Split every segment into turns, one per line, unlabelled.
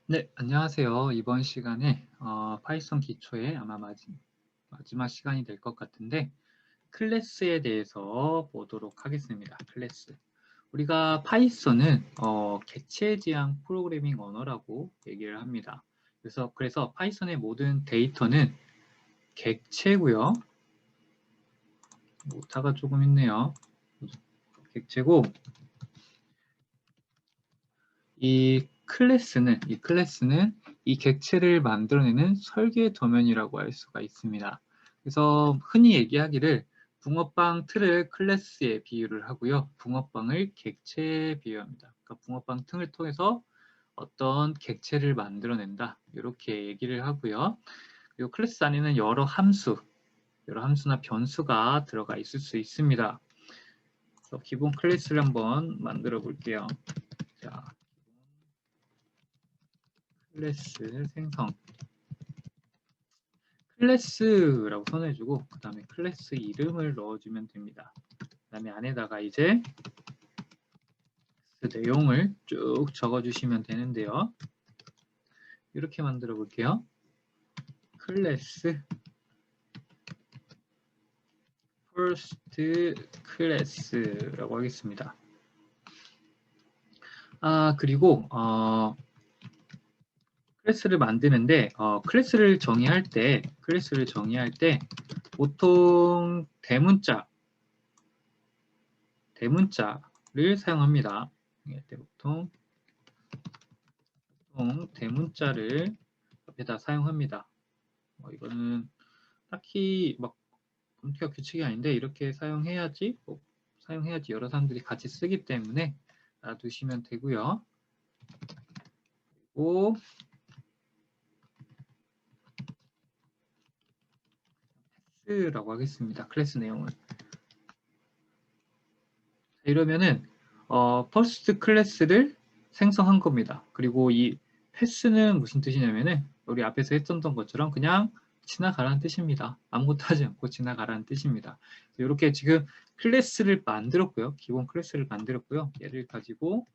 네, 안녕하세요. 이번 시간에 파이썬 기초의 아마 마지막 시간이 될 것 같은데 클래스에 대해서 보도록 하겠습니다. 클래스. 우리가 파이썬은 객체지향 프로그래밍 언어라고 얘기를 합니다. 그래서 파이썬의 모든 데이터는 객체고요. 오타가 조금 있네요. 객체고 이 클래스는 이 객체를 만들어내는 설계 도면이라고 할 수가 있습니다. 그래서 흔히 얘기하기를 붕어빵 틀을 클래스에 비유를 하고요. 붕어빵을 객체에 비유합니다. 그러니까 붕어빵 틀을 통해서 어떤 객체를 만들어낸다. 이렇게 얘기를 하고요. 그리고 클래스 안에는 여러 함수나 변수가 들어가 있을 수 있습니다. 그래서 기본 클래스를 한번 만들어 볼게요. 자, 클래스 생성. 클래스라고 선해주고 그 다음에 클래스 이름을 넣어주면 됩니다. 그 다음에 안에다가 이제 그 내용을 쭉 적어주시면 되는데요. 이렇게 만들어 볼게요. 클래스 first class라고 하겠습니다. 그리고 클래스를 만드는데 클래스를 정의할 때 보통 대문자를 사용합니다. 보통 대문자를 앞에다 사용합니다. 이거는 딱히 막 검토가 규칙이 아닌데 이렇게 사용해야지 여러 사람들이 같이 쓰기 때문에 놔두시면 되고요. 그리고 패스라고 하겠습니다. 클래스 내용을. 이러면은 퍼스트 클래스를 생성한 겁니다. 그리고 이 패스는 무슨 뜻이냐면은 우리 앞에서 했던 것처럼 그냥 지나가라는 뜻입니다. 아무것도 하지 않고 지나가라는 뜻입니다. 이렇게 지금 클래스를 만들었고요. 기본 클래스를 만들었고요. 얘를 가지고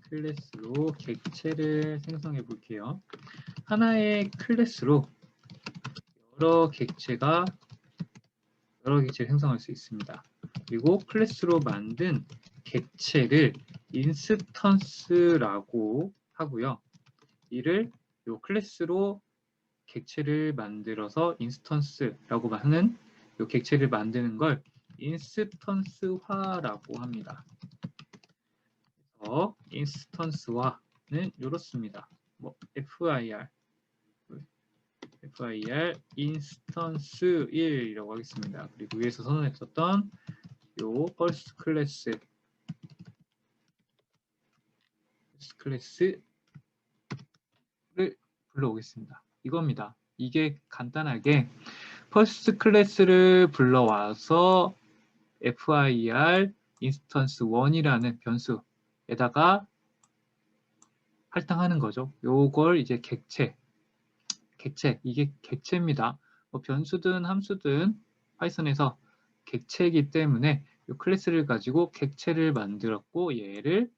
클래스로 객체를 생성해 볼게요. 하나의 클래스로 여러 객체를 생성할 수 있습니다. 그리고 클래스로 만든 객체를 인스턴스라고 하고요. 이를 이 클래스로 객체를 만들어서 인스턴스라고 하는 이 객체를 만드는 걸 인스턴스화라고 합니다. 그래서 인스턴스화는 이렇습니다. FIR 인스턴스 1이라고 하겠습니다. 그리고 위에서 선언했었던 요 first 클래스를 불러오겠습니다. 이겁니다. 이게 간단하게 first 클래스를 불러와서 FIR 인스턴스 1이라는 변수에다가 할당하는 거죠. 요걸 이제 이게 객체입니다. 변수든 함수든 파이썬에서 객체이기 때문에 이 클래스를 가지고 객체를 만들었고 이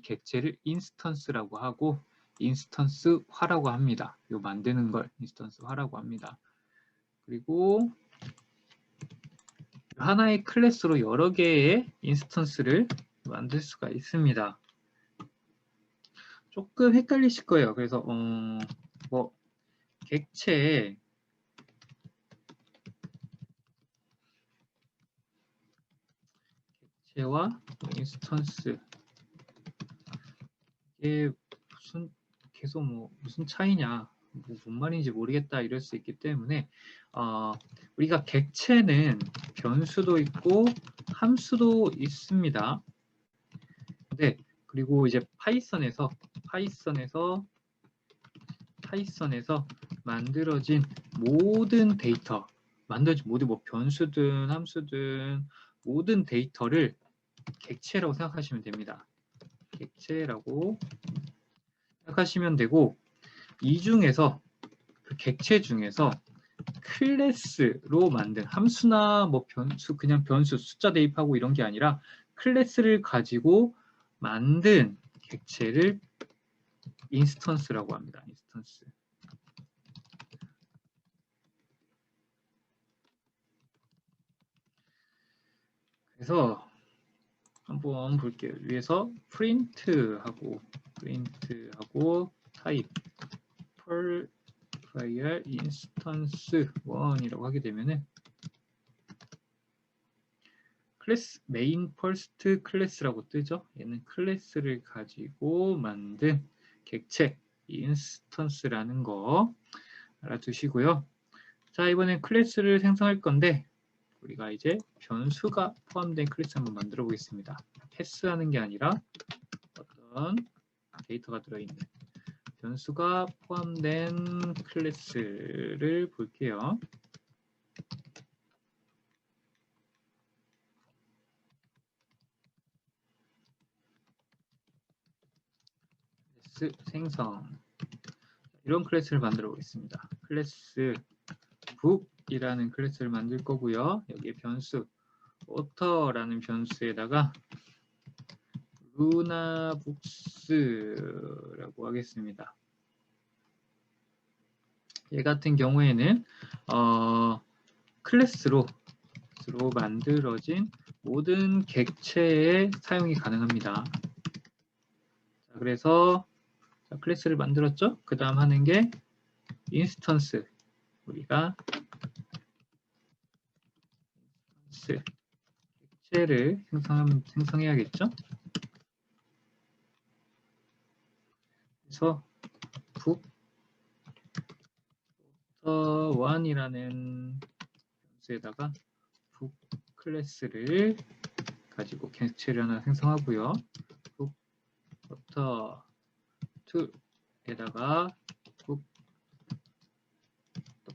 객체를 인스턴스라고 하고 인스턴스화라고 합니다. 요 만드는 걸 인스턴스화라고 합니다. 그리고 하나의 클래스로 여러 개의 인스턴스를 만들 수가 있습니다. 조금 헷갈리실 거예요. 그래서 객체와 인스턴스 이게 계속 무슨 차이냐, 뭔 말인지 모르겠다 이럴 수 있기 때문에 우리가 객체는 변수도 있고 함수도 있습니다. 네, 그리고 이제 파이썬에서 만들어진 모든 데이터, 모든 변수든 함수든 모든 데이터를 객체라고 생각하시면 됩니다. 객체라고 생각하시면 되고 이 중에서 그 객체 중에서 클래스로 만든 함수나 변수, 그냥 변수 숫자 대입하고 이런 게 아니라 클래스를 가지고 만든 객체를 인스턴스라고 합니다. 인스턴스. 그래서 한번 볼게요. 위에서 프린트하고 타입 펄 var 인스턴스 1이라고 하게 되면은 클래스 메인 퍼스트 클래스라고 뜨죠. 얘는 클래스를 가지고 만든 객체 인스턴스라는 거 알아두시고요. 자, 이번엔 클래스를 생성할 건데 우리가 이제 변수가 포함된 클래스 한번 만들어 보겠습니다. 패스하는 게 아니라 어떤 데이터가 들어있는 변수가 포함된 클래스를 볼게요. 클래스 생성. 이런 클래스를 만들어 보겠습니다. 클래스 북이라는 클래스를 만들 거고요. 여기에 변수 author라는 변수에다가 루나북스라고 하겠습니다. 얘 같은 경우에는 클래스로 만들어진 모든 객체에 사용이 가능합니다. 자, 그래서 클래스를 만들었죠? 그 다음 하는 게 인스턴스. 우리가 객체를 생성해야겠죠? 그래서 북부터1이라는 변수에다가 북 클래스를 가지고 객체를 하나 생성하고요. 북부터 2에다가 북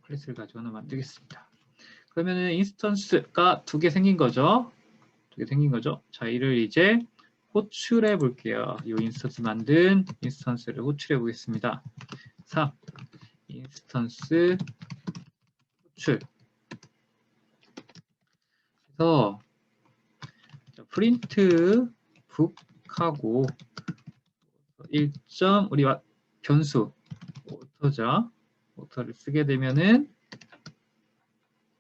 클래스를 가지고 하나 만들겠습니다. 그러면은 인스턴스가 두 개 생긴 거죠. 자, 이를 이제 호출해 볼게요. 이 인스턴스 만든 인스턴스를 호출해 보겠습니다. 3. 인스턴스 호출. 그래서 프린트 북하고 1점 우리 변수 오터죠. 오터를 쓰게 되면은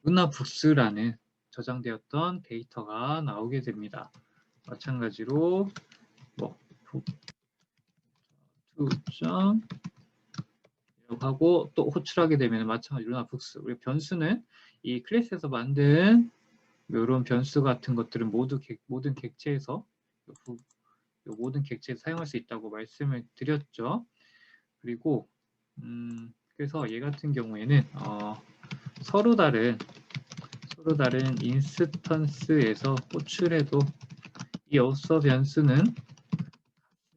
루나북스라는 저장되었던 데이터가 나오게 됩니다. 마찬가지로 뭐 북2점 이라고 하고 또 호출하게 되면 마찬가지로 루나북스. 우리 변수는 이 클래스에서 만든 이런 변수 같은 것들은 모든 객체에서 모든 객체에 사용할 수 있다고 말씀을 드렸죠. 그리고 그래서 얘 같은 경우에는 서로 다른 인스턴스에서 호출해도 이 author 변수는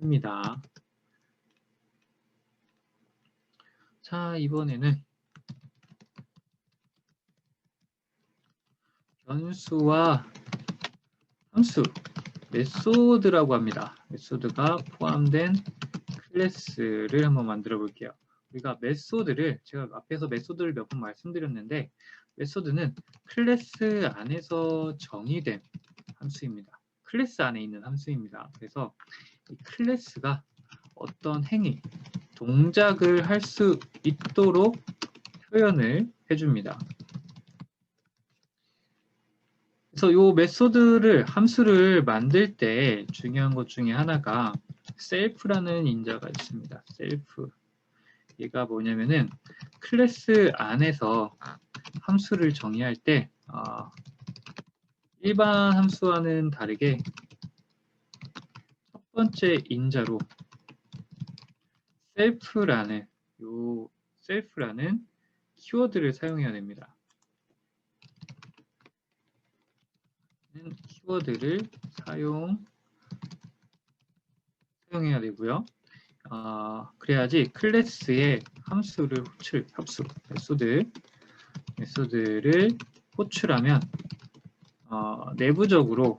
같습니다. 자, 이번에는 변수와 함수 메소드라고 합니다. 메소드가 포함된 클래스를 한번 만들어 볼게요. 우리가 메소드를 제가 앞에서 메소드를 몇 번 말씀드렸는데 메소드는 클래스 안에서 정의된 함수입니다. 클래스 안에 있는 함수입니다. 그래서 이 클래스가 어떤 행위, 동작을 할 수 있도록 표현을 해줍니다. 그래서 이 메소드를 함수를 만들 때 중요한 것 중에 하나가 셀프라는 인자가 있습니다. 셀프. 얘가 뭐냐면은 클래스 안에서 함수를 정의할 때 일반 함수와는 다르게 첫 번째 인자로 셀프라는 키워드를 사용해야 됩니다. 키워드를 사용해야 되고요. 그래야지 클래스의 메소드를 호출하면 내부적으로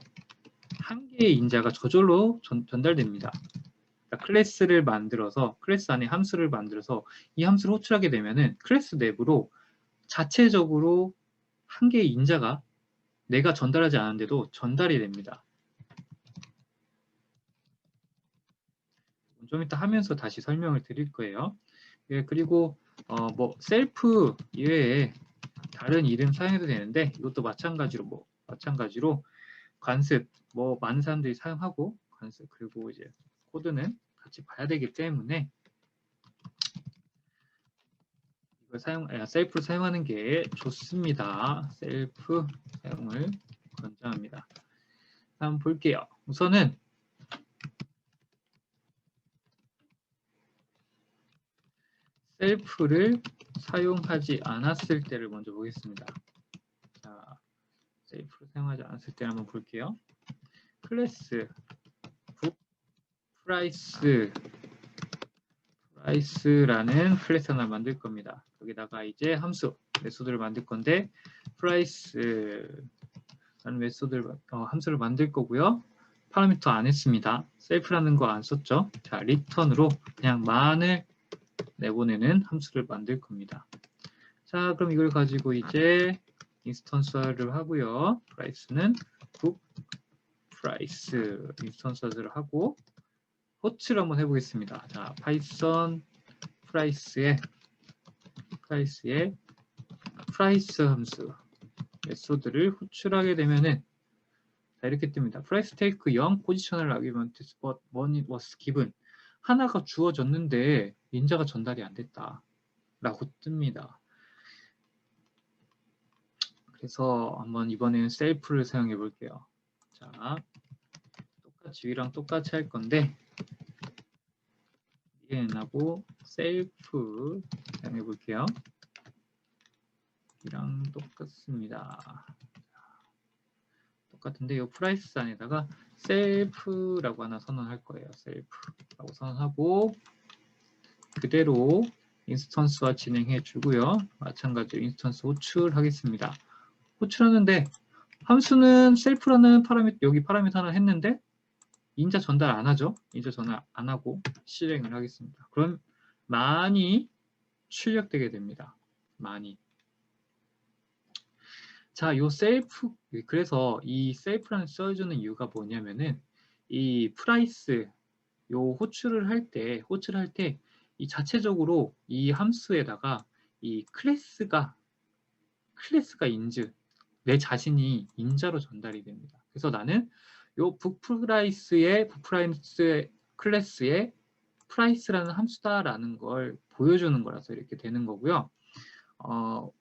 한 개의 인자가 저절로 전달됩니다. 그러니까 클래스를 만들어서 클래스 안에 함수를 만들어서 이 함수를 호출하게 되면은 클래스 내부로 자체적으로 한 개의 인자가 내가 전달하지 않았는데도 전달이 됩니다. 좀 이따 하면서 다시 설명을 드릴 거예요. 예, 그리고 뭐 셀프 이외에 다른 이름 사용해도 되는데 이것도 마찬가지로 관습 뭐 많은 사람들이 사용하고 관습 그리고 이제 코드는 같이 봐야 되기 때문에 이걸 셀프를 사용하는 게 좋습니다. 셀프 사용을 권장합니다. 한번 볼게요. 우선은 셀프를 사용하지 않았을 때를 먼저 보겠습니다. 자, 셀프를 사용하지 않았을 때 한번 볼게요. 클래스 북 프라이스라는 클래스 하나 만들 겁니다. 여기다가 이제 메소드를 만들 건데 프라이스라는 함수를 만들 거고요. 파라미터 안 했습니다. 셀프라는 거 안 썼죠. 자, 리턴으로 그냥 만을 내보내는 함수를 만들 겁니다. 자, 그럼 이걸 가지고 이제 인스턴스화를 하고요. 프라이스는 북 프라이스 인스턴스화를 하고 호출을 한번 해보겠습니다. 자, 파이썬 프라이스의 프라이스 함수 메소드를 호출하게 되면은 자, 이렇게 뜹니다. price take 0 positional argument but one it was given. 하나가 주어졌는데 인자가 전달이 안 됐다 라고 뜹니다. 그래서 한번 이번에는 셀프를 사용해 볼게요. 자, 똑같이 위랑 똑같이 할 건데 얘하고 셀프 사용해 볼게요. 이랑 똑같습니다. 똑같은데 이 프라이스 안에다가 셀프라고 하나 선언할 거예요. 셀프라고 선언하고 그대로 인스턴스화 진행해 주고요. 마찬가지로 인스턴스 호출하겠습니다. 호출하는데 함수는 셀프라는 여기 파라미터 하나 했는데 인자 전달 안 하죠. 인자 전달 안 하고 실행을 하겠습니다. 그럼 많이 출력되게 됩니다. 많이. 자, 그래서 이 셀프라는 써주는 이유가 뭐냐면은 이 프라이스 호출을 할 때 이 자체적으로 이 함수에다가 이 클래스가 내 자신이 인자로 전달이 됩니다. 그래서 나는 요 북프라이스 클래스의 프라이스라는 함수다라는 걸 보여주는 거라서 이렇게 되는 거고요.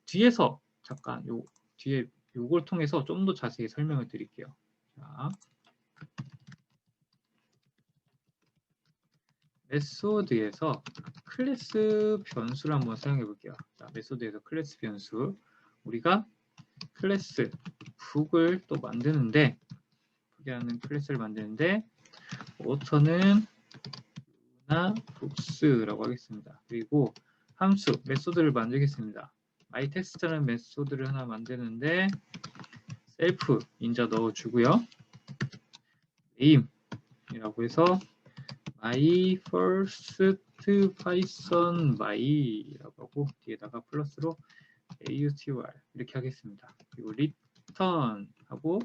뒤에서 잠깐 뒤에 요걸 통해서 좀 더 자세히 설명을 드릴게요. 자, 메소드에서 클래스 변수를 한번 사용해 볼게요. 자, 메소드에서 클래스 변수 우리가 클래스 북을 또 만드는데 북이라는 클래스를 만드는데 오터는 북스라고 하겠습니다. 그리고 함수 메소드를 만들겠습니다. myText라는 메소드를 하나 만드는데 셀프 인자 넣어주고요. name이라고 해서 my first python my라고 하고 뒤에다가 플러스로 autor 이렇게 하겠습니다. 그리고 return 하고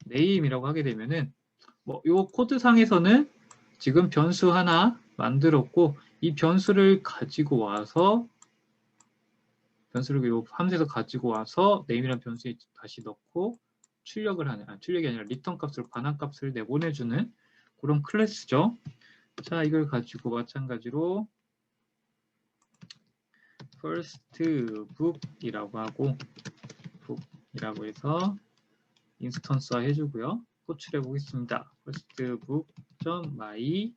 name이라고 하게 되면은 요 코드상에서는 지금 변수 하나 만들었고 이 변수를 가지고 와서 요 함수에서 가지고 와서 name이라는 변수에 다시 넣고 출력을 하는 출력이 아니라 리턴 값으로 반환 값을 내보내주는 그런 클래스죠. 자, 이걸 가지고 마찬가지로 first book이라고 하고 book이라고 해서 인스턴스화 해주고요. 호출해 보겠습니다. first book.my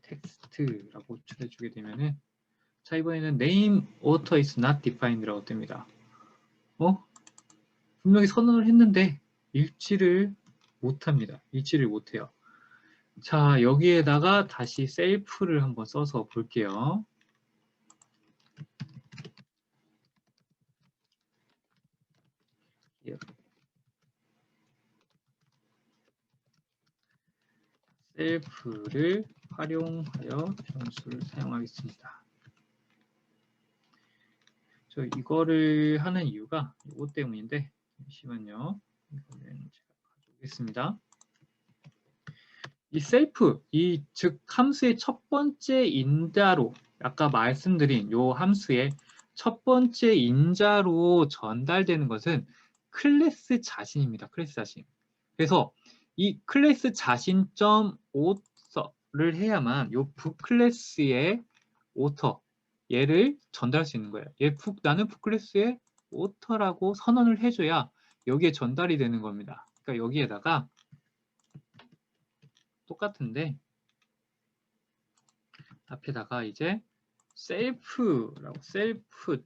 text라고 호출해 주게 되면은 자, 이번에는 name author is not defined라고 뜹니다. 분명히 선언을 했는데 읽지를 못합니다. 읽지를 못해요. 자, 여기에다가 다시 셀프를 한번 써서 볼게요. 셀프를 활용하여 변수를 사용하겠습니다. 저 이거를 하는 이유가 이것 때문인데 잠시만요. 이거는 제가 가져오겠습니다. 이 셀프, 즉 함수의 첫 번째 인자로 아까 말씀드린 요 함수의 첫 번째 인자로 전달되는 것은 클래스 자신입니다. 클래스 자신. 그래서 이 클래스 자신.오터를 해야만 요 북클래스의 오터 얘를 전달할 수 있는 거예요. 나는 북클래스의 오터라고 선언을 해줘야 여기에 전달이 되는 겁니다. 그러니까 여기에다가 똑같은데 앞에다가 이제 셀프라고 셀프.이라고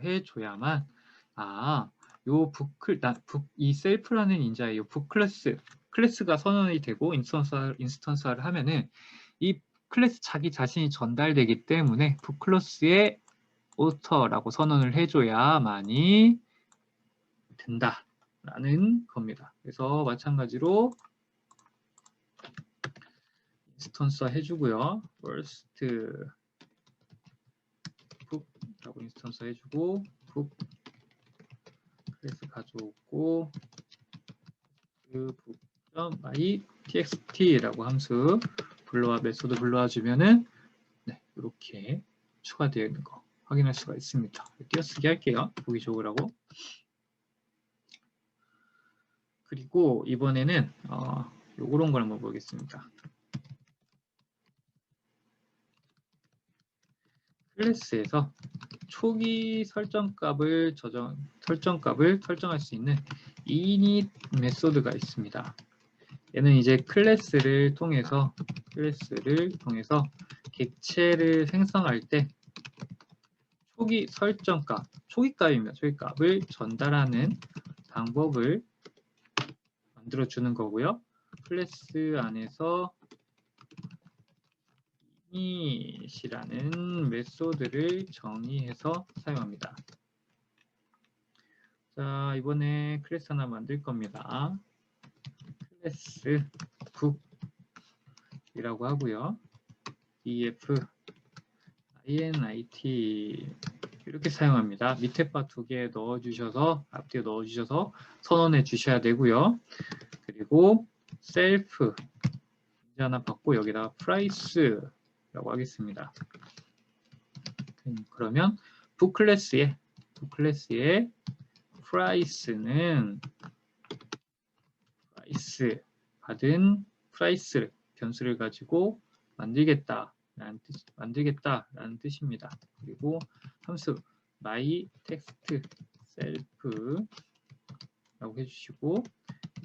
해줘야만 이 셀프라는 인자의 요 클래스가 선언이 되고 인스턴스화를 하면은 이 클래스 자기 자신이 전달되기 때문에 북클래스의 오터라고 선언을 해줘야만이 된다라는 겁니다. 그래서 마찬가지로 인스턴스화 해주고요. first 북라고 인스턴스 해주고 북 클래스 가져오고 북.my txt라고 함수 메소드 불러와 주면은 네, 이렇게 추가되어 있는 거 확인할 수가 있습니다. 띄어쓰기 할게요. 보기 좋으라고. 그리고 이번에는 요런 걸 한번 보겠습니다. 클래스에서 초기 설정값을 설정할 수 있는 init 메소드가 있습니다. 얘는 이제 클래스를 통해서 객체를 생성할 때 초기 설정값, 초기값입니다. 초기값을 전달하는 방법을 만들어 주는 거고요. 클래스 안에서 init이라는 메소드를 정의해서 사용합니다. 자, 이번에 클래스 하나 만들 겁니다. 클래스 북이라고 하고요. df init 이렇게 사용합니다. 밑에 바 2개 넣어주셔서 앞뒤에 넣어주셔서 선언해 주셔야 되고요. 그리고 셀프 이제 하나 받고 여기다가 price라고 하겠습니다. 그러면 북클래스의 price는 받은 price 변수를 가지고 만들겠다라는 뜻입니다. 그리고 함수 my text self라고 해주시고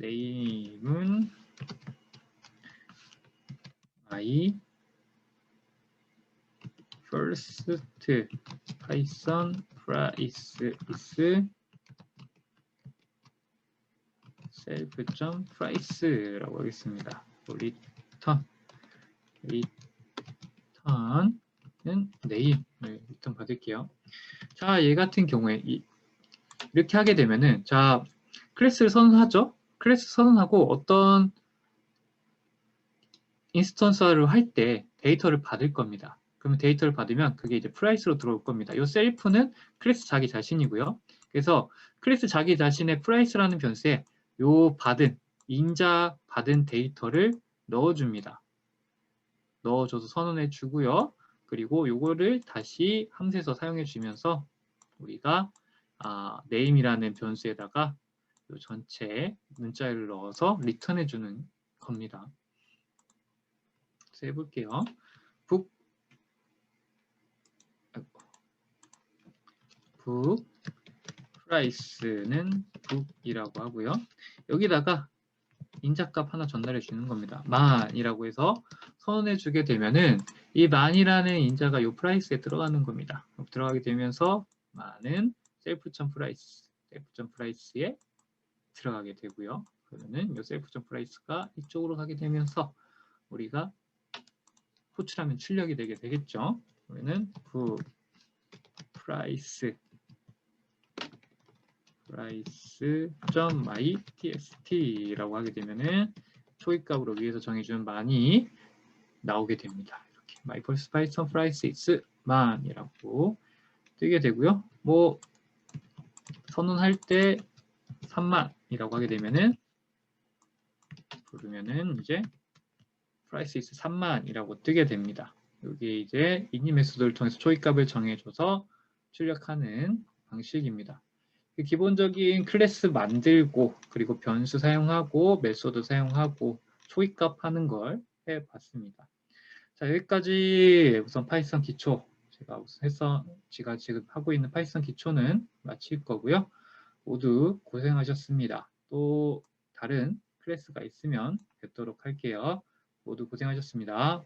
name은 my first python price is self.price라고 하겠습니다. return은 name을 일단 받을게요. 자, 얘 같은 경우에 이렇게 하게 되면은 자, 클래스를 선언하죠. 클래스 선언하고 어떤 인스턴스화를 할 때 데이터를 받을 겁니다. 그러면 데이터를 받으면 그게 이제 프라이스로 들어올 겁니다. 이 셀프는 클래스 자기 자신이고요. 그래서 클래스 자기 자신의 프라이스라는 변수에 요 인자 받은 데이터를 넣어줍니다. 넣어줘서 선언해 주고요. 그리고 요거를 다시 함수에서 사용해 주면서 우리가 name이라는 변수에다가 요 전체 문자를 넣어서 리턴해 주는 겁니다. 그래서 해볼게요. 북 프라이스는 북이라고 하고요. 여기다가 인자값 하나 전달해 주는 겁니다. 만이라고 해서 선언해 주게 되면은 이 만이라는 인자가 요 프라이스에 들어가는 겁니다. 들어가게 되면서 만은 셀프.프라이스에 들어가게 되고요. 그러면은 요 셀프.프라이스가 이쪽으로 가게 되면서 우리가 호출하면 출력이 되게 되겠죠. 그러면은 price.mytxt라고 하게 되면은 초기값으로 위에서 정해준 만이 나오게 됩니다. 이렇게 my first python price is 만이라고 뜨게 되고요. 뭐 선언할 때 3만이라고 하게 되면은 누르면은 이제 price is 3만이라고 뜨게 됩니다. 여기 이제 init 메소드를 통해서 초입값을 정해줘서 출력하는 방식입니다. 기본적인 클래스 만들고 그리고 변수 사용하고 메소드 사용하고 초입값 하는 걸 해봤습니다. 자, 여기까지 우선 파이썬 기초 제가 지금 하고 있는 파이썬 기초는 마칠 거고요. 모두 고생하셨습니다. 또 다른 클래스가 있으면 뵙도록 할게요. 모두 고생하셨습니다.